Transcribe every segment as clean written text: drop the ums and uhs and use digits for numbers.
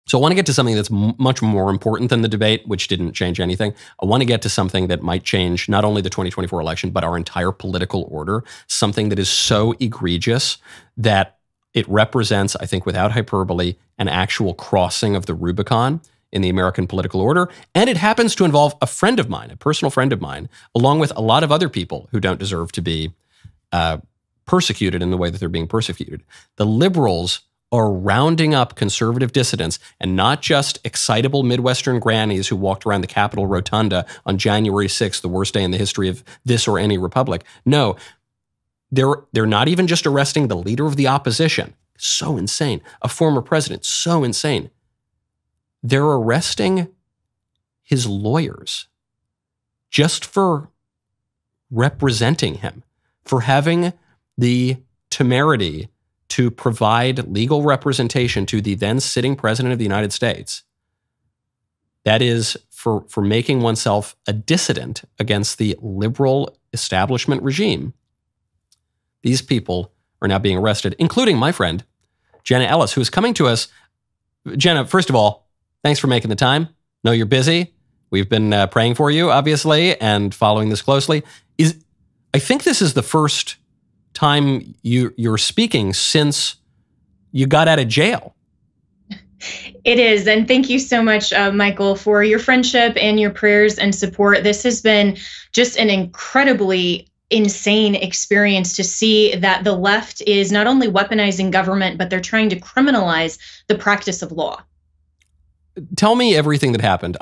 So I want to get to something that's much more important than the debate, which didn't change anything. I want to get to something that might change not only the 2024 election, but our entire political order, something that is so egregious that it represents, I think without hyperbole, an actual crossing of the Rubicon in the American political order. And it happens to involve a friend of mine, a personal friend of mine, along with a lot of other people who don't deserve to be persecuted in the way that they're being persecuted. The liberals are rounding up conservative dissidents, and not just excitable Midwestern grannies who walked around the Capitol Rotunda on January 6th, the worst day in the history of this or any republic. No, they're not even just arresting the leader of the opposition. So insane. A former president. So insane. They're arresting his lawyers just for representing him, for having the temerity to provide legal representation to the then sitting president of the United States. That is for making oneself a dissident against the liberal establishment regime. These people are now being arrested, including my friend, Jenna Ellis, who is coming to us. Jenna, first of all, thanks for making the time. Know you're busy. We've been praying for you, obviously, and following this closely. I think this is the first time you're speaking since you got out of jail. It is. And thank you so much, Michael, for your friendship and your prayers and support. This has been just an incredibly insane experience to see that the left is not only weaponizing government, but they're trying to criminalize the practice of law. Tell me everything that happened.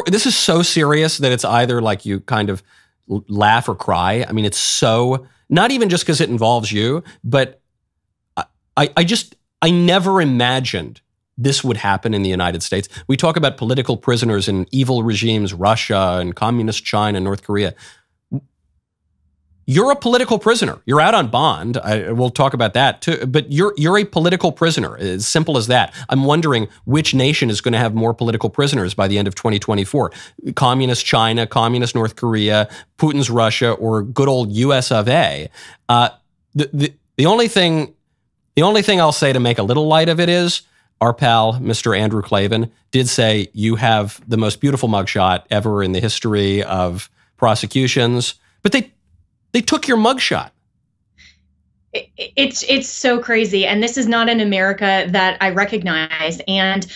This is so serious that it's either like you kind of laugh or cry. I mean, it's so, not even just because it involves you, but I never imagined this would happen in the United States. We talk about political prisoners in evil regimes, Russia and communist China, North Korea. You're a political prisoner. You're out on bond. We'll talk about that too. But you're a political prisoner. As simple as that. I'm wondering which nation is going to have more political prisoners by the end of 2024. Communist China, communist North Korea, Putin's Russia, or good old US of A. The only thing I'll say to make a little light of it is our pal, Mr. Andrew Klavan, did say you have the most beautiful mugshot ever in the history of prosecutions. But they took your mugshot. It's so crazy. And this is not an America that I recognize. And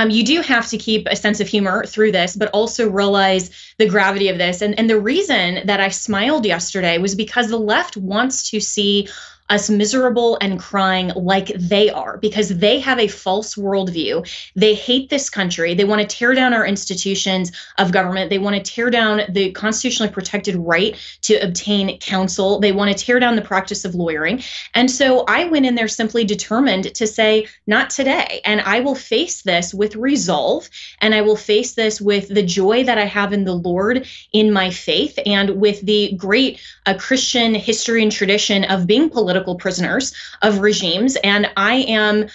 you do have to keep a sense of humor through this, but also realize the gravity of this. And the reason that I smiled yesterday was because the left wants to see us miserable and crying like they are, because they have a false worldview. They hate this country. They want to tear down our institutions of government. They want to tear down the constitutionally protected right to obtain counsel. They want to tear down the practice of lawyering. And so I went in there simply determined to say, not today. And I will face this with resolve. And I will face this with the joy that I have in the Lord, in my faith, and with the great Christian history and tradition of being political prisoners of regimes. And I am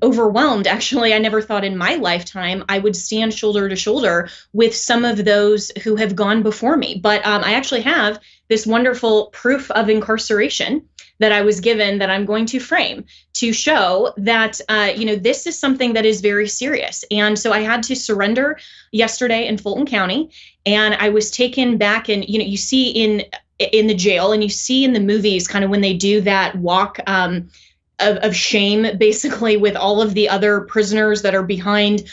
overwhelmed. Actually, I never thought in my lifetime I would stand shoulder to shoulder with some of those who have gone before me. But I actually have this wonderful proof of incarceration that I was given that I'm going to frame to show that, this is something that is very serious. And so I had to surrender yesterday in Fulton County, and I was taken back. And, you see in the jail, and you see in the movies kind of when they do that walk of shame, basically, with all of the other prisoners that are behind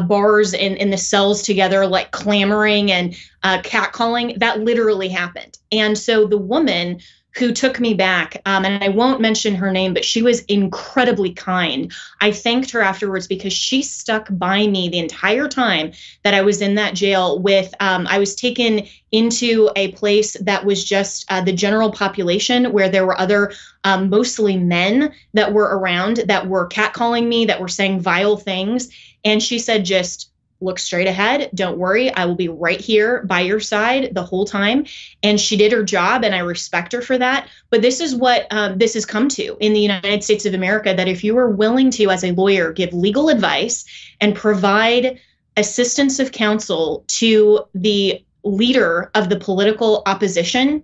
bars in the cells together, like clamoring and catcalling. That literally happened. And so the woman who took me back, and I won't mention her name, but she was incredibly kind. I thanked her afterwards because she stuck by me the entire time that I was in that jail with, I was taken into a place that was just the general population, where there were other, mostly men that were around that were catcalling me, that were saying vile things. And she said, just look straight ahead. Don't worry. I will be right here by your side the whole time. And she did her job, and I respect her for that. But this is what this has come to in the United States of America, that if you are willing to, as a lawyer, give legal advice and provide assistance of counsel to the leader of the political opposition,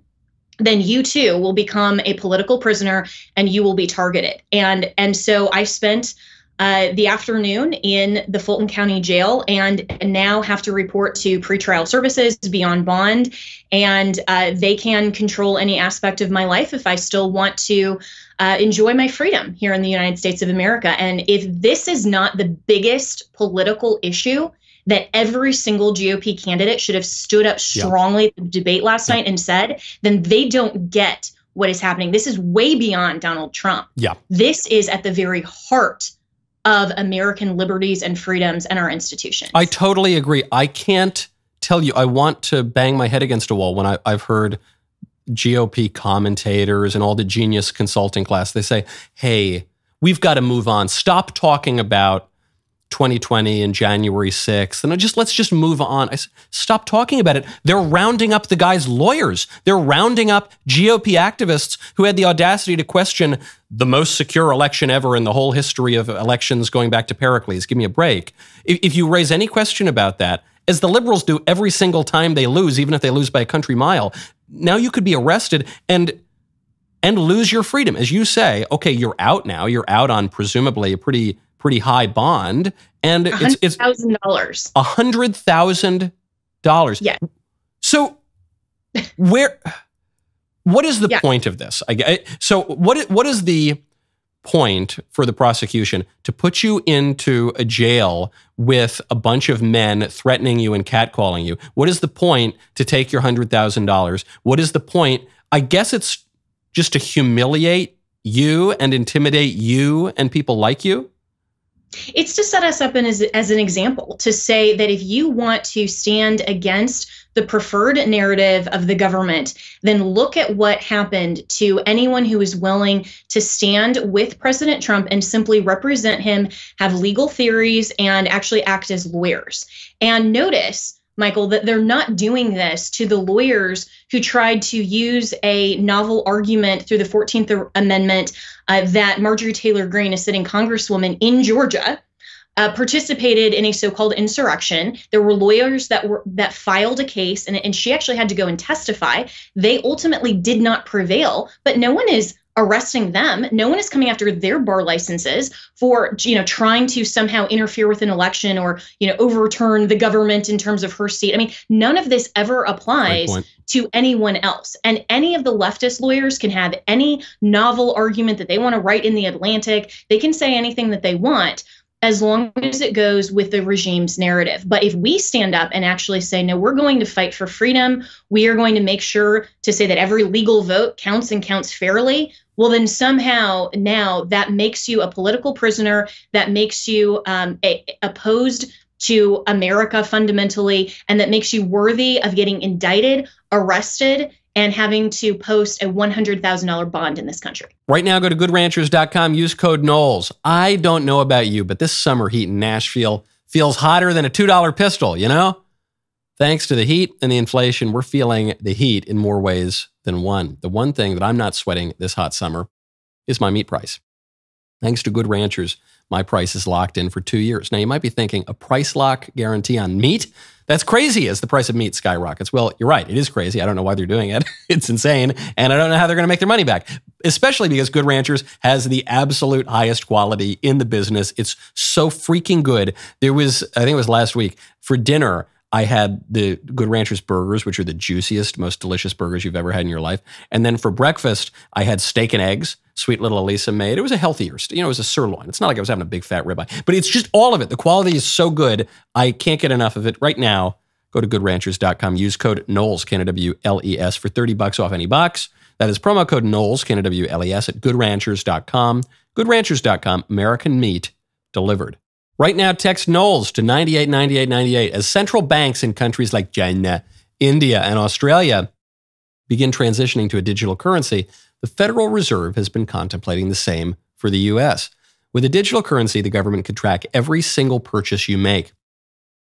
then you too will become a political prisoner and you will be targeted. And so I spent the afternoon in the Fulton County jail and now have to report to pretrial services beyond bond. And they can control any aspect of my life if I still want to enjoy my freedom here in the United States of America. And if this is not the biggest political issue that every single GOP candidate should have stood up strongly at the debate last night and said, then they don't get what is happening. This is way beyond Donald Trump. Yeah. This is at the very heart of American liberties and freedoms and our institutions. I totally agree. I can't tell you, I want to bang my head against a wall when I've heard GOP commentators and all the genius consulting class. They say, hey, we've got to move on. Stop talking about 2020 and January 6th. And let's just move on. I said, stop talking about it. They're rounding up the guy's lawyers. They're rounding up GOP activists who had the audacity to question the most secure election ever in the whole history of elections going back to Pericles. Give me a break. If you raise any question about that, as the liberals do every single time they lose, even if they lose by a country mile, now you could be arrested and lose your freedom. As you say, okay, you're out now. You're out on presumably a pretty high bond, and it's $100,000. $100,000. Yeah. So what is the point of this? So what is the point for the prosecution to put you into a jail with a bunch of men threatening you and catcalling you? What is the point to take your $100,000? What is the point? I guess it's just to humiliate you and intimidate you and people like you. It's to set us up as an example, to say that if you want to stand against the preferred narrative of the government, then look at what happened to anyone who is willing to stand with President Trump and simply represent him, have legal theories, and actually act as lawyers. And notice, Michael, that they're not doing this to the lawyers who tried to use a novel argument through the 14th Amendment that Marjorie Taylor Greene, a sitting congresswoman in Georgia, participated in a so-called insurrection. There were lawyers that filed a case, and she actually had to go and testify. They ultimately did not prevail, but no one is arresting them. No one is coming after their bar licenses for, trying to somehow interfere with an election or, overturn the government in terms of her seat. I mean, none of this ever applies to anyone else. And any of the leftist lawyers can have any novel argument that they want to write in the Atlantic. They can say anything that they want, as long as it goes with the regime's narrative. But if we stand up and actually say, no, we're going to fight for freedom, we are going to make sure to say that every legal vote counts and counts fairly, well, then somehow now that makes you a political prisoner, that makes you opposed to America fundamentally, and that makes you worthy of getting indicted, arrested, and having to post a $100,000 bond in this country. Right now, go to goodranchers.com, use code Knowles. I don't know about you, but this summer heat in Nashville feels hotter than a $2 pistol, Thanks to the heat and the inflation, we're feeling the heat in more ways than one. The one thing that I'm not sweating this hot summer is my meat price. Thanks to Good Ranchers, my price is locked in for 2 years. Now, you might be thinking, a price lock guarantee on meat? That's crazy as the price of meat skyrockets. Well, you're right. It is crazy. I don't know why they're doing it. It's insane. And I don't know how they're going to make their money back, especially because Good Ranchers has the absolute highest quality in the business. It's so freaking good. I think it was last week, for dinner, I had the Good Ranchers burgers, which are the juiciest, most delicious burgers you've ever had in your life. And then for breakfast, I had steak and eggs, sweet little Elisa made. It was a healthier, it was a sirloin. It's not like I was having a big fat ribeye, but it's just all of it. The quality is so good. I can't get enough of it. Right now, go to goodranchers.com, use code Knowles, K-N-O-W-L-E-S, for $30 off any box. That is promo code Knowles, K-N-O-W-L-E-S, at goodranchers.com. Goodranchers.com, American meat delivered. Right now, text Knowles to 989898 as central banks in countries like China, India, and Australia begin transitioning to a digital currency. The Federal Reserve has been contemplating the same for the U.S. With a digital currency, the government could track every single purchase you make.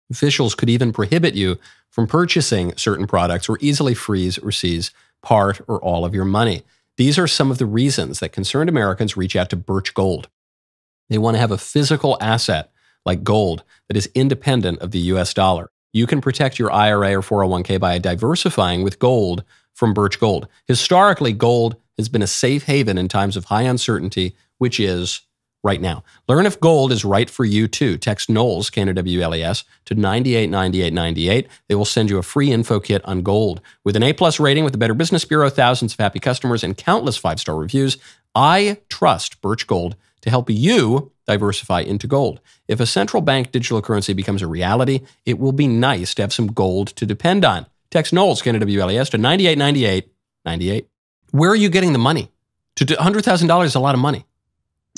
Officials could even prohibit you from purchasing certain products or easily freeze or seize part or all of your money. These are some of the reasons that concerned Americans reach out to Birch Gold. They want to have a physical asset like gold that is independent of the US dollar. You can protect your IRA or 401k by diversifying with gold from Birch Gold. Historically, gold has been a safe haven in times of high uncertainty, which is right now. Learn if gold is right for you too. Text Knowles, K-N-O-W-L-E-S, to 989898. They will send you a free info kit on gold. With an A+ rating with the Better Business Bureau, thousands of happy customers, and countless 5-star reviews, I trust Birch Gold to help you diversify into gold. If a central bank digital currency becomes a reality, it will be nice to have some gold to depend on. Text Knowles, K-N-O-W-L-E-S, to 989898. Where are you getting the money? $100,000 is a lot of money.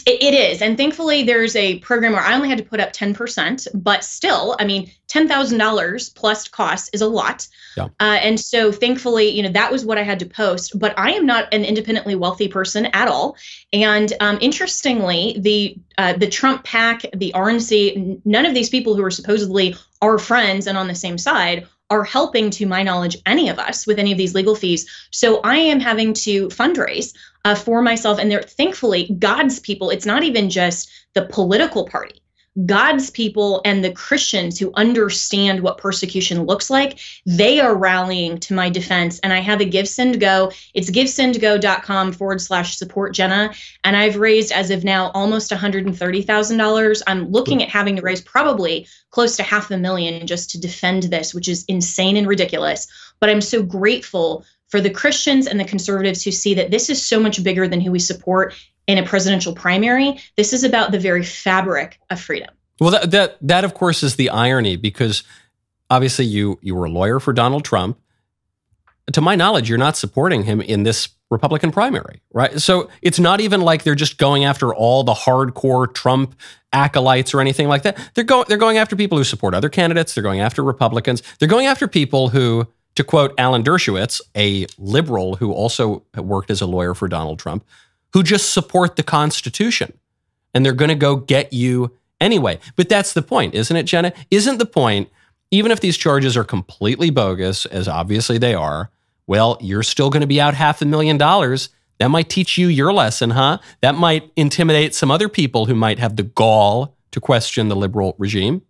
It is. And thankfully, there's a program where I only had to put up 10%, but still, I mean, $10,000 plus costs is a lot. Yeah. And so thankfully, that was what I had to post. But I am not an independently wealthy person at all. And interestingly, the Trump PAC, the RNC, none of these people who are supposedly our friends and on the same side are helping, to my knowledge, any of us with any of these legal fees. So I am having to fundraise for myself. And they're thankfully God's people. It's not even just the political party. God's people and the Christians who understand what persecution looks like, they are rallying to my defense. And I have a Give, Send, Go. It's givesendgo.com/support Jenna. And I've raised, as of now, almost $130,000. I'm looking at having to raise probably close to $500,000 just to defend this, which is insane and ridiculous. But I'm so grateful for the Christians and the conservatives who see that this is so much bigger than who we support in a presidential primary. This is about the very fabric of freedom. Well, that of course is the irony, because obviously you were a lawyer for Donald Trump. To my knowledge, you're not supporting him in this Republican primary, right? So it's not even like they're just going after all the hardcore Trump acolytes or anything like that. They're going after people who support other candidates. They're going after Republicans. They're going after people who, to quote Alan Dershowitz, a liberal who also worked as a lawyer for Donald Trump, who just support the Constitution. And they're going to go get you anyway. But that's the point, isn't it, Jenna? Isn't the point, even if these charges are completely bogus, as obviously they are, well, you're still going to be out $500,000. That might teach you your lesson, huh? That might intimidate some other people who might have the gall to question the liberal regime.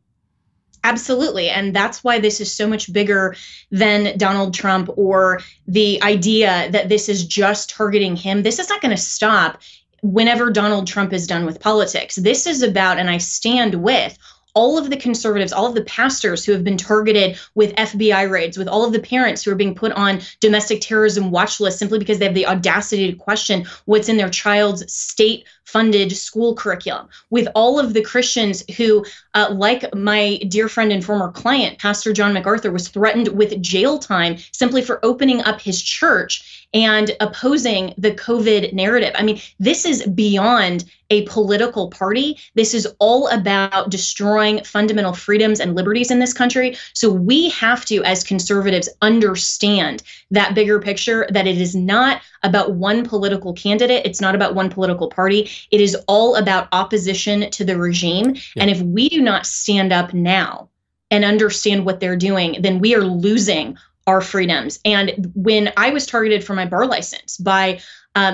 Absolutely. And that's why this is so much bigger than Donald Trump or the idea that this is just targeting him. This is not going to stop whenever Donald Trump is done with politics. This is about, and I stand with, all of the conservatives, all of the pastors who have been targeted with FBI raids, with all of the parents who are being put on domestic terrorism watch lists simply because they have the audacity to question what's in their child's state-funded school curriculum, with all of the Christians who, like my dear friend and former client, Pastor John MacArthur, was threatened with jail time simply for opening up his church and opposing the COVID narrative. I mean, this is beyond a political party. This is all about destroying fundamental freedoms and liberties in this country. So we have to, as conservatives, understand that bigger picture, that it is not about one political candidate. It's not about one political party. It is all about opposition to the regime. Yeah. And if we do not stand up now and understand what they're doing, then we are losing our freedoms. And when I was targeted for my bar license by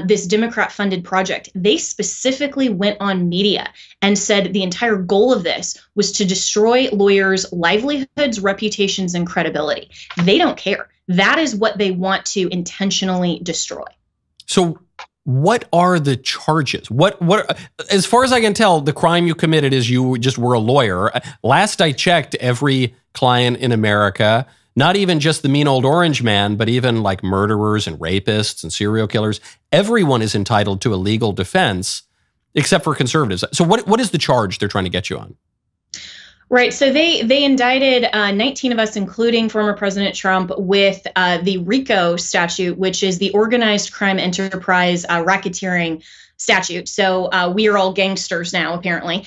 this Democrat-funded project, they specifically went on media and said the entire goal of this was to destroy lawyers' livelihoods, reputations, and credibility. They don't care. That is what they want to intentionally destroy. So what are the charges? What, as far as I can tell, the crime you committed is you just were a lawyer. Last I checked, every client in America, not even just the mean old orange man, but even like murderers and rapists and serial killers, everyone is entitled to a legal defense, except for conservatives. So what is the charge they're trying to get you on? Right. So they indicted 19 of us, including former President Trump, with the RICO statute, which is the Organized Crime Enterprise Racketeering statute. So we are all gangsters now, apparently,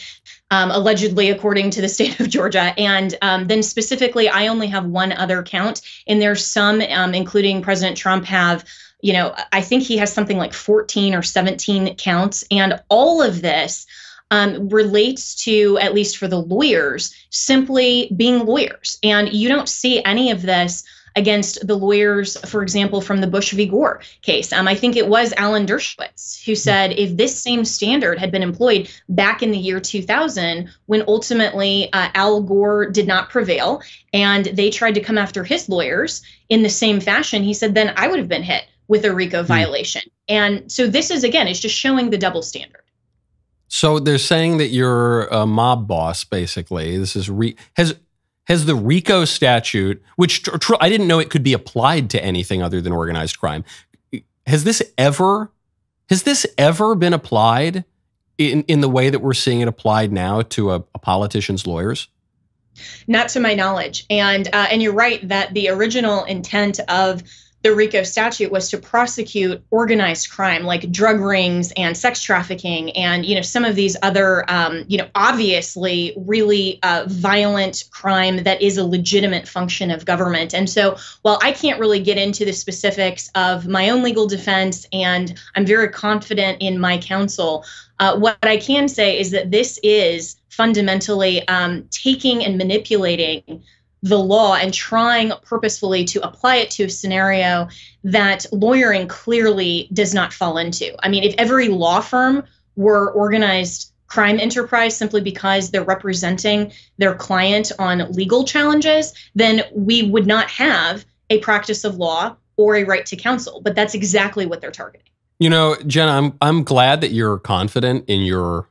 allegedly, according to the state of Georgia. And then specifically, I only have one other count. And there's some, including President Trump, have, I think he has something like 14 or 17 counts. And all of this relates to, at least for the lawyers, simply being lawyers. And you don't see any of this against the lawyers, for example, from the Bush v. Gore case. I think it was Alan Dershowitz who said if this same standard had been employed back in the year 2000, when ultimately Al Gore did not prevail and they tried to come after his lawyers in the same fashion, he said, then I would have been hit with a RICO violation. And so this is, again, it's just showing the double standard. So they're saying that you're a mob boss, basically. This is has the RICO statute, which I didn't know it could be applied to anything other than organized crime. Has this ever been applied in the way that we're seeing it applied now to a politician's lawyers? Not to my knowledge. And you're right that the original intent of the RICO statute was to prosecute organized crime like drug rings and sex trafficking and, some of these other, obviously really violent crime that is a legitimate function of government. And so while I can't really get into the specifics of my own legal defense, and I'm very confident in my counsel, what I can say is that this is fundamentally taking and manipulating the law and trying purposefully to apply it to a scenario that lawyering clearly does not fall into. I mean, if every law firm were organized crime enterprise simply because they're representing their client on legal challenges, then we would not have a practice of law or a right to counsel. But that's exactly what they're targeting. Jenna, I'm glad that you're confident in your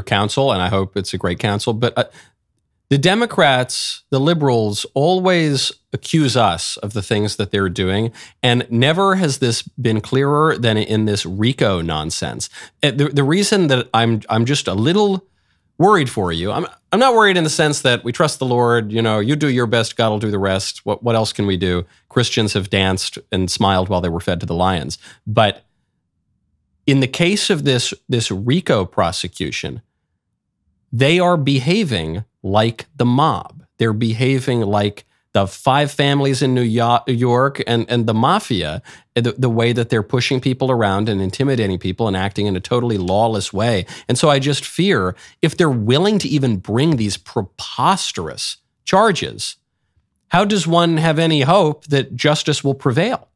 counsel, and I hope it's a great counsel. But the Democrats, the liberals, always accuse us of the things that they're doing, and never has this been clearer than in this RICO nonsense. The reason that I'm just a little worried for you, I'm not worried in the sense that we trust the Lord. You do your best, God will do the rest. What else can we do? Christians have danced and smiled while they were fed to the lions. But in the case of this RICO prosecution, they are behaving like the mob. They're behaving like the 5 families in New York and the mafia, the way that they're pushing people around and intimidating people and acting in a totally lawless way. And so I just fear if they're willing to even bring these preposterous charges, how does one have any hope that justice will prevail?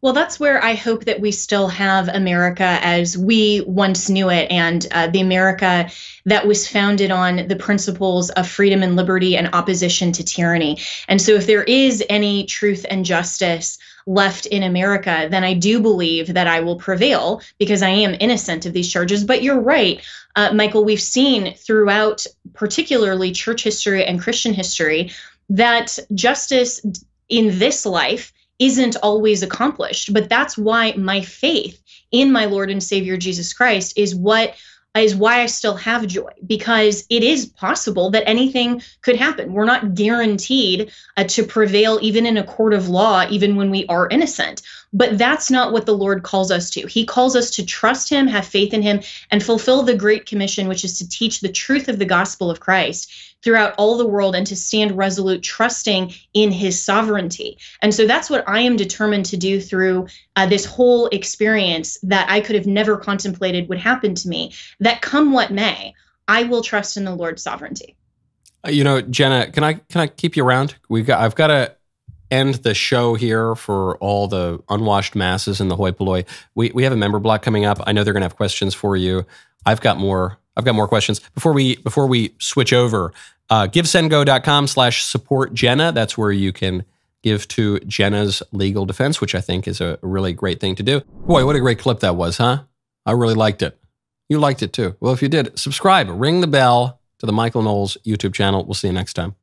Well, that's where I hope that we still have America as we once knew it, and the America that was founded on the principles of freedom and liberty and opposition to tyranny. And so if there is any truth and justice left in America, then I do believe that I will prevail because I am innocent of these charges. But you're right, Michael, we've seen throughout particularly church history and Christian history that justice in this life isn't always accomplished. But that's why my faith in my Lord and Savior Jesus Christ is why I still have joy, because it is possible that anything could happen. We're not guaranteed to prevail even in a court of law, even when we are innocent. But that's not what the Lord calls us to. He calls us to trust him, have faith in him, and fulfill the Great Commission, which is to teach the truth of the gospel of Christ throughout all the world and to stand resolute, trusting in his sovereignty. And so that's what I am determined to do through this whole experience that I could have never contemplated would happen to me, that come what may, I will trust in the Lord's sovereignty. Jenna, can I keep you around? I've got to end the show here for all the unwashed masses and the hoi polloi. We have a member block coming up. I know they're going to have questions for you. I've got more questions. Before we switch over, givesendgo.com/support Jenna. That's where you can give to Jenna's legal defense, which I think is a really great thing to do. Boy, what a great clip that was, huh? I really liked it. You liked it too. Well, if you did, subscribe, ring the bell to the Michael Knowles YouTube channel. We'll see you next time.